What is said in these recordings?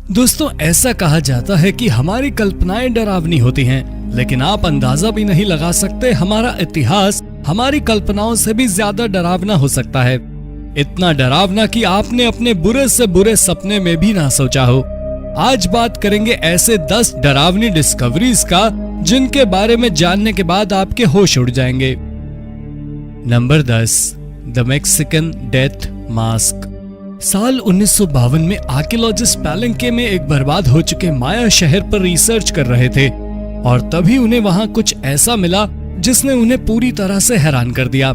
दोस्तों, ऐसा कहा जाता है कि हमारी कल्पनाएं डरावनी होती हैं, लेकिन आप अंदाजा भी नहीं लगा सकते हमारा इतिहास हमारी कल्पनाओं से भी ज्यादा डरावना हो सकता है। इतना डरावना कि आपने अपने बुरे से बुरे सपने में भी ना सोचा हो। आज बात करेंगे ऐसे 10 डरावनी डिस्कवरीज का जिनके बारे में जानने के बाद आपके होश उड़ जाएंगे। Number 10, the Mexican death mask. साल 1952 में आर्कियोलॉजिस्ट पैलेंके में एक बर्बाद हो चुके माया शहर पर रिसर्च कर रहे थे और तभी उन्हें वहां कुछ ऐसा मिला जिसने उन्हें पूरी तरह से हैरान कर दिया।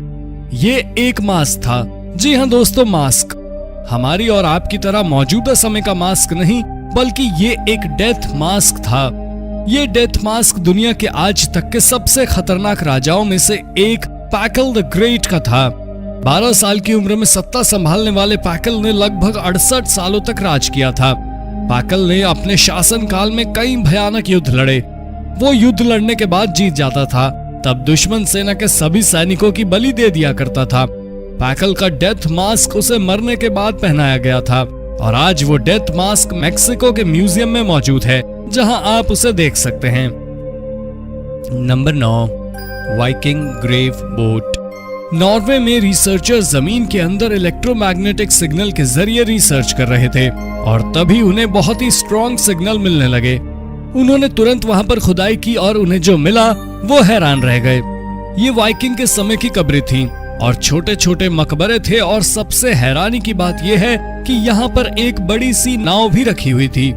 ये एक मास्क था। जी हाँ दोस्तों, मास्क। हमारी और आपकी तरह मौजूदा समय का मास्क नहीं, बल्कि ये एक डेथ मास्क था। ये डेथ मास्क दुनिया के आज तक के सबसे खतरनाक राजाओं में से एक पैकल द ग्रेट का था। 12 साल की उम्र में सत्ता संभालने वाले पैकल ने लगभग 68 सालों तक राज किया था। पैकल ने अपने शासन काल में कई भयानक युद्ध लड़े। वो युद्ध लड़ने के बाद जीत जाता था, तब दुश्मन सेना के सभी सैनिकों की बलि दे दिया करता था। पैकल का डेथ मास्क उसे मरने के बाद पहनाया गया था और आज वो डेथ मास्क मेक्सिको के म्यूजियम में मौजूद है, जहां आप उसे देख सकते हैं। Number 9, Viking grave boat. Norway में रिसर्चर्स जमीन के अंदर इलेक्ट्रोमैग्नेटिक सिग्नल के जरिए रिसर्च कर रहे थे और तभी उन्हें बहुत ही स्ट्रॉन्ग सिग्नल मिलने लगे। उन्होंने तुरंत वहां पर खुदाई की और उन्हें जो मिला वो हैरान रह गए। ये वाइकिंग के समय की कब्रें थीं और छोटे छोटे मकबरे थे और सबसे हैरानी की बात यह है कि यहाँ पर एक बड़ी सी नाव भी रखी हुई थी।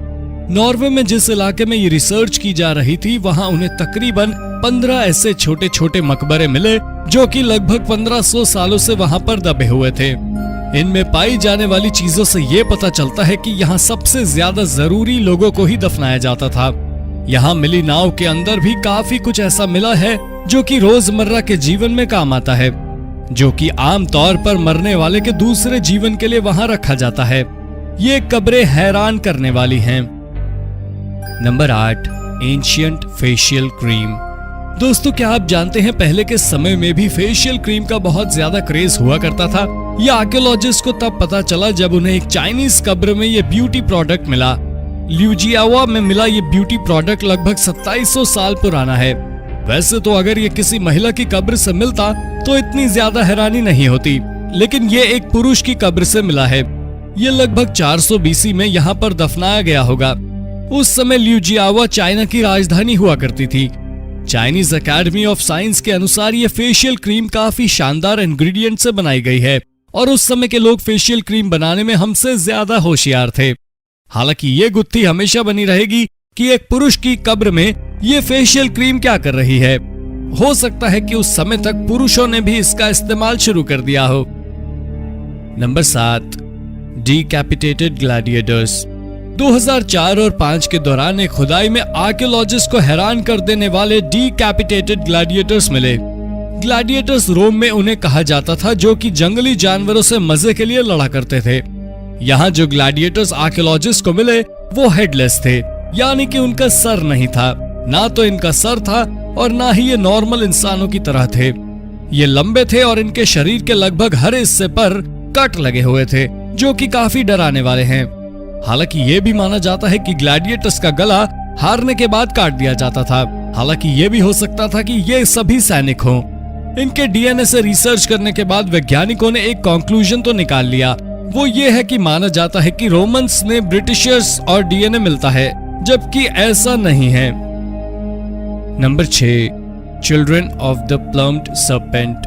नॉर्वे में जिस इलाके में ये रिसर्च की जा रही थी वहाँ उन्हें तकरीबन 15 ऐसे छोटे छोटे मकबरे मिले जो कि लगभग 1500 सालों से वहाँ पर दबे हुए थे। इनमें पाई जाने वाली चीजों से ये पता चलता है कि यहाँ सबसे ज्यादा जरूरी लोगों को ही दफनाया जाता था। यहाँ मिली नाव के अंदर भी काफी कुछ ऐसा मिला है जो कि रोजमर्रा के जीवन में काम आता है, जो कि आम तौर पर मरने वाले के दूसरे जीवन के लिए वहाँ रखा जाता है। ये कब्रें हैरान करने वाली हैं। Number 8, ancient facial cream. दोस्तों, क्या आप जानते हैं पहले के समय में भी फेशियल क्रीम का बहुत ज्यादा क्रेज हुआ करता था। ये आर्कियोलॉजिस्ट को तब पता चला जब उन्हें एक चाइनीज कब्र में ये ब्यूटी प्रोडक्ट मिला। ल्यूजियावा में मिला ये ब्यूटी प्रोडक्ट लगभग 2700 साल पुराना है। वैसे तो अगर ये किसी महिला की कब्र से मिलता तो इतनी ज्यादा हैरानी नहीं होती, लेकिन ये एक पुरुष की कब्र से मिला है। ये लगभग 400 BC में यहाँ पर दफनाया गया होगा। उस समय ल्यूजियावा चाइना की राजधानी हुआ करती थी। चाइनीज अकेडमी ऑफ साइंस के अनुसार ये फेशियल क्रीम काफी शानदार इंग्रेडिएंट से बनाई गई है और उस समय के लोग फेशियल क्रीम बनाने में हमसे ज्यादा होशियार थे। हालांकि ये गुत्थी हमेशा बनी रहेगी कि एक पुरुष की कब्र में ये फेशियल क्रीम क्या कर रही है। हो सकता है कि उस समय तक पुरुषों ने भी इसका इस्तेमाल शुरू कर दिया हो। Number 7, decapitated Gladiators. 2004 और 5 के दौरान एक खुदाई में आर्कियोलॉजिस्ट को हैरान कर देने वाले डिकैपिटेटेड ग्लैडिएटर्स मिले। ग्लैडिएटर्स रोम में उन्हें कहा जाता था, जो कि जंगली जानवरों से मजे के लिए लड़ा करते थे। यहाँ जो ग्लैडिएटर्स आर्कियोलॉजिस्ट को मिले वो हेडलेस थे, यानी कि उनका सर नहीं था। ना तो इनका सर था और ना ही ये नॉर्मल इंसानों की तरह थे। ये लंबे थे और इनके शरीर के लगभग हर हिस्से पर कट लगे हुए थे, जो कि काफी डराने वाले हैं। हालांकि ये भी माना जाता है कि ग्लैडिएटर्स का गला हारने के बाद काट दिया जाता था। हालांकि ये भी हो सकता था कि ये सभी सैनिक हों। इनके डीएनए से रिसर्च करने के बाद वैज्ञानिकों ने एक कंक्लूजन तो निकाल लिया। वो ये है कि माना जाता है कि रोमन्स ने ब्रिटिशर्स और डीएनए मिलता है, जबकि ऐसा नहीं है। Number 6, children of the plumed serpent.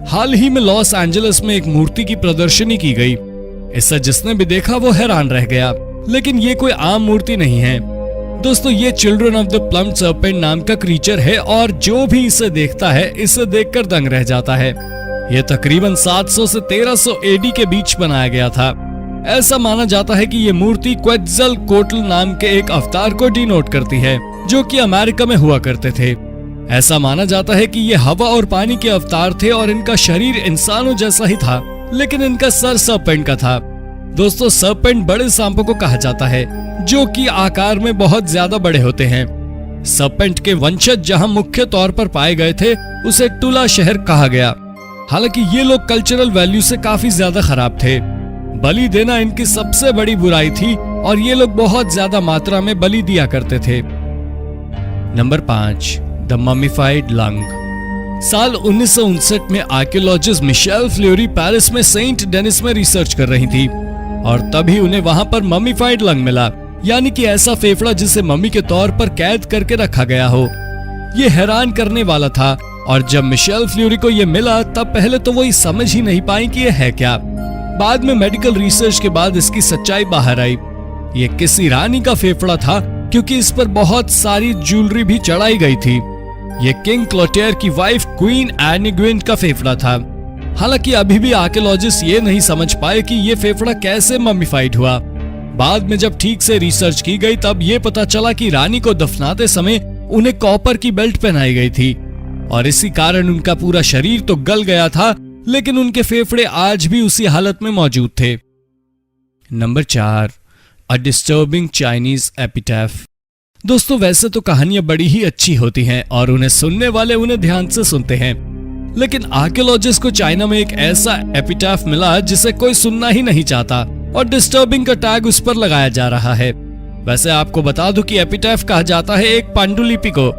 हाल ही में लॉस एंजलिस में एक मूर्ति की प्रदर्शनी की गई। इससे जिसने भी देखा वो हैरान रह गया, लेकिन ये कोई आम मूर्ति नहीं है। दोस्तों, ये children of the plumed serpent नाम का क्रीचर है और जो भी इसे देखता है इसे देखकर दंग रह जाता है। यह तकरीबन 700 से 1300 AD के बीच बनाया गया था। ऐसा माना जाता है कि ये मूर्ति क्वेट्ज़लकोट्ल नाम के एक अवतार को डिनोट करती है, जो कि अमेरिका में हुआ करते थे। ऐसा माना जाता है कि ये हवा और पानी के अवतार थे और इनका शरीर इंसानों जैसा ही था, लेकिन इनका सर सर्पेंट का था। दोस्तों, सर्पेंट बड़े सांपों को कहा जाता है, जो कि आकार में बहुत ज्यादा बड़े होते हैं। सर्पेंट के वंशज जहां मुख्य तौर पर पाए गए थे उसे टुला शहर कहा गया। हालांकि ये लोग कल्चरल वैल्यू से काफी ज्यादा खराब थे। बलि देना इनकी सबसे बड़ी बुराई थी और ये लोग बहुत ज्यादा मात्रा में बलि दिया करते थे। Number 5, the mummified lung. साल 1959 में आर्कियोलॉजिस्ट मिशेल फ्लोरी पेरिस में सेंट डेनिस में रिसर्च कर रही थी और तभी उन्हें वहां पर ममीफाइड लंग मिला, यानी कि ऐसा फेफड़ा जिसे मम्मी के तौर पर कैद करके रखा गया हो। ये हैरान करने वाला था और जब मिशेल फ्लोरी को ये मिला तब पहले तो वो समझ ही नहीं पाई कि ये है क्या। बाद में मेडिकल रिसर्च के बाद इसकी सच्चाई बाहर आई। ये किसी रानी का फेफड़ा था क्योंकि इस पर बहुत सारी ज्वेलरी भी चढ़ाई गई थी। ये किंग क्लोटेयर की वाइफ क्वीन एनिग्विन का फेफड़ा था। हालांकि अभी भी आर्कियोलॉजिस्ट ये नहीं समझ पाए कि ये फेफड़ा कैसे ममीफाइड हुआ। बाद में जब ठीक से रिसर्च की गई तब ये पता चला कि रानी को दफनाते समय उन्हें कॉपर की बेल्ट पहनाई गई थी और इसी कारण उनका पूरा शरीर तो गल गया था, लेकिन उनके फेफड़े आज भी उसी हालत में मौजूद थे। नंबर 4, अ डिस्टर्बिंग चाइनीज एपिटैफ। दोस्तों, वैसे तो कहानियां बड़ी ही अच्छी होती हैं और उन्हें सुनने वाले उन्हें ध्यान से सुनते हैं, लेकिन आर्कियोलॉजिस्ट को चाइना में एक ऐसा एपिटैफ मिला जिसे कोई सुनना ही नहीं चाहता और डिस्टर्बिंग का टैग उस पर लगाया जा रहा है। वैसे आपको बता दूं कि एपिटैफ कहा जाता है एक पांडुलिपि को।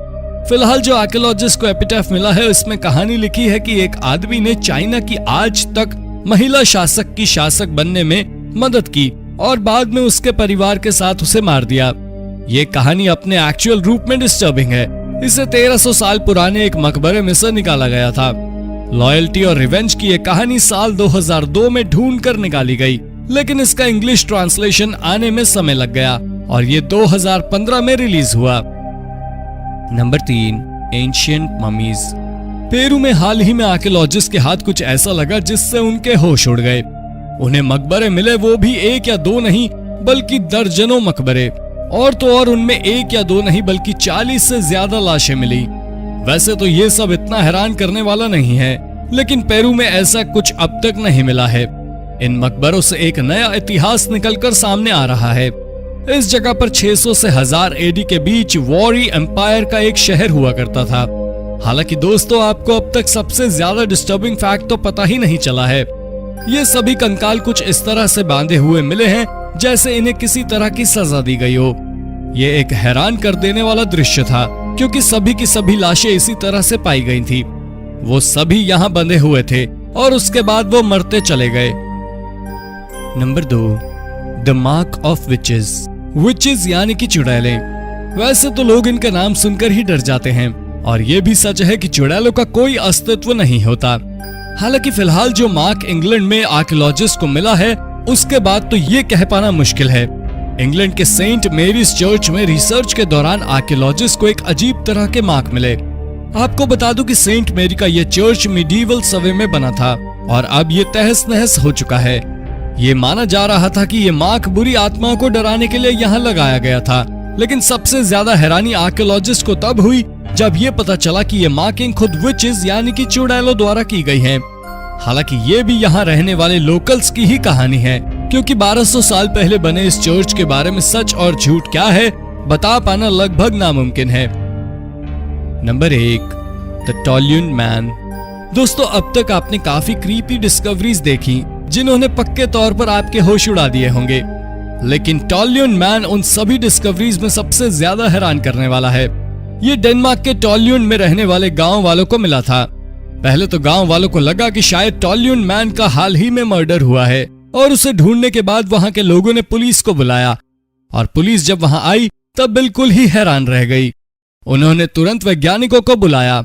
फिलहाल जो आर्कियोलॉजिस्ट को एपिटैफ मिला है उसमें कहानी लिखी है कि एक आदमी ने चाइना की आज तक महिला शासक की शासक बनने में मदद की और बाद में उसके परिवार के साथ उसे मार दिया। ये कहानी अपने एक्चुअल रूप में डिस्टर्बिंग है। इसे 1300 साल पुराने एक मकबरे में से निकाला गया था। लॉयल्टी और रिवेंज की ये कहानी साल 2002 में ढूंढ कर निकाली गई, लेकिन इसका इंग्लिश ट्रांसलेशन आने में समय लग गया और ये 2015 में रिलीज हुआ। Number 3, ancient mummies. पेरू में हाल ही में आर्कियोलॉजिस्ट के हाथ कुछ ऐसा लगा जिससे उनके होश उड़ गए। उन्हें मकबरे मिले, वो भी एक या दो नहीं बल्कि दर्जनों मकबरे, और तो और उनमें एक या दो नहीं बल्कि 40 से ज्यादा लाशें मिली। वैसे तो ये सब इतना हैरान करने वाला नहीं है, लेकिन पेरू में ऐसा कुछ अब तक नहीं मिला है। इन मकबरों से एक नया इतिहास निकलकर सामने आ रहा है। इस जगह पर 600 से 1000 एडी के बीच वॉरी एम्पायर का एक शहर हुआ करता था। हालांकि दोस्तों, आपको अब तक सबसे ज्यादा डिस्टर्बिंग फैक्ट तो पता ही नहीं चला है। ये सभी कंकाल कुछ इस तरह से बांधे हुए मिले हैं जैसे इन्हें किसी तरह की सजा दी गई हो। ये एक हैरान कर देने वाला दृश्य था क्योंकि सभी की सभी लाशें इसी तरह से पाई गई थी। वो सभी यहाँ बंधे हुए थे और उसके बाद वो मरते चले गए। Number 2, the mark of witches. Witches यानी कि चुड़ैलें। वैसे तो लोग इनका नाम सुनकर ही डर जाते हैं और ये भी सच है कि चुड़ैलों का कोई अस्तित्व नहीं होता। हालांकि फिलहाल जो मार्क इंग्लैंड में आर्कियोलॉजिस्ट को मिला है उसके बाद तो ये कह पाना मुश्किल है। इंग्लैंड के सेंट मेरीज चर्च में रिसर्च के दौरान आर्कियोलॉजिस्ट को एक अजीब तरह के मार्क मिले। आपको बता दूं कि सेंट मेरी का ये चर्च मिडीवल समय में बना था और अब ये तहस नहस हो चुका है। ये माना जा रहा था कि ये मार्क बुरी आत्माओं को डराने के लिए यहाँ लगाया गया था, लेकिन सबसे ज्यादा हैरानी आर्कियोलॉजिस्ट को तब हुई जब ये पता चला कि ये मार्किंग खुद विचेस यानी कि चुड़ैलों द्वारा की गई है। हालांकि ये भी यहाँ रहने वाले लोकल्स की ही कहानी है, क्योंकि 1200 साल पहले बने इस चर्च के बारे में सच और झूठ क्या है बता पाना लगभग नामुमकिन है। Number 1, the toluene man. दोस्तों, अब तक आपने काफी क्रीपी डिस्कवरीज देखी जिन्होंने पक्के तौर पर आपके होश उड़ा दिए होंगे, लेकिन टोल्यून मैन उन सभी डिस्कवरीज में सबसे ज्यादा हैरान करने वाला है। ये डेनमार्क के टोल्यून में रहने वाले गांव वालों को मिला था। पहले तो गांव वालों को लगा कि शायद टोल्यून मैन का हाल ही में मर्डर हुआ है और उसे ढूंढने के बाद वहां के लोगों ने पुलिस को बुलाया और पुलिस जब वहां आई तब बिल्कुल ही हैरान रह गई। उन्होंने तुरंत वैज्ञानिकों को बुलाया।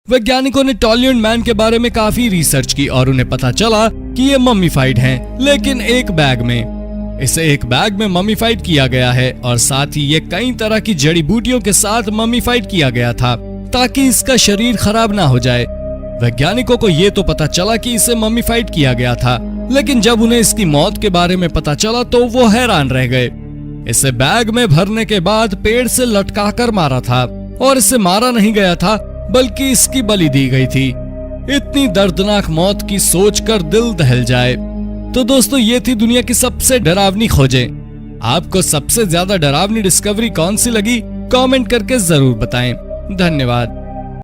वैज्ञानिकों ने टोल्यून मैन के बारे में काफी रिसर्च की और उन्हें पता चला कि ये मम्मीफाइड हैं, लेकिन एक बैग में। इसे एक बैग में मम्मीफाइड किया गया है और साथ ही ये कई तरह की जड़ी बूटियों के साथ मम्मीफाइड किया गया था ताकि इसका शरीर खराब ना हो जाए। वैज्ञानिकों को ये तो पता चला कि इसे मम्मीफाइड किया गया था, लेकिन जब उन्हें इसकी मौत के बारे में पता चला तो वो हैरान रह गए। इसे बैग में भरने के बाद पेड़ से लटकाकर मारा था और इसे मारा नहीं गया था बल्कि इसकी बलि दी गई थी। इतनी दर्दनाक मौत की सोचकर दिल दहल जाए। तो दोस्तों, ये थी दुनिया की सबसे डरावनी खोजें। आपको सबसे ज्यादा डरावनी डिस्कवरी कौन सी लगी? कमेंट करके जरूर बताएं। धन्यवाद।